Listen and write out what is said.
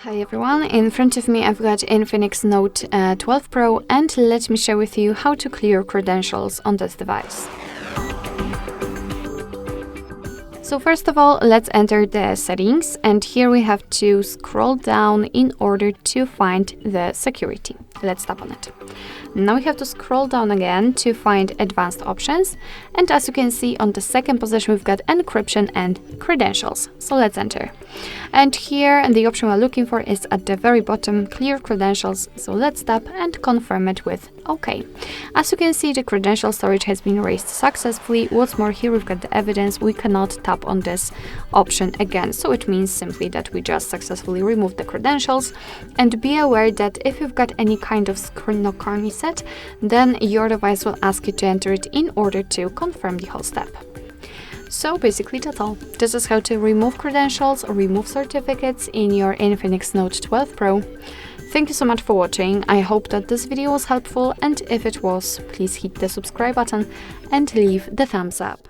Hi everyone, in front of me I've got INFINIX Note 12 Pro, and let me share with you how to clear credentials on this device. So first of all, let's enter the settings, and here we have to scroll down in order to find the security. Let's tap on it. Now we have to scroll down again to find advanced options, and as you can see on the second position we've got encryption and credentials. So let's enter. And here the option we're looking for is at the very bottom, clear credentials. So let's tap and confirm it with OK. As you can see, the credential storage has been erased successfully. What's more, here we've got the evidence. We cannot tap on this option again. So it means simply that we just successfully removed the credentials. And be aware that if you've got any kind of screen lock reset, then your device will ask you to enter it in order to confirm the whole step. So basically that's all. This is how to remove credentials or remove certificates in your INFINIX Note 12 Pro. Thank you so much for watching. I hope that this video was helpful, and if it was, please hit the subscribe button and leave the thumbs up.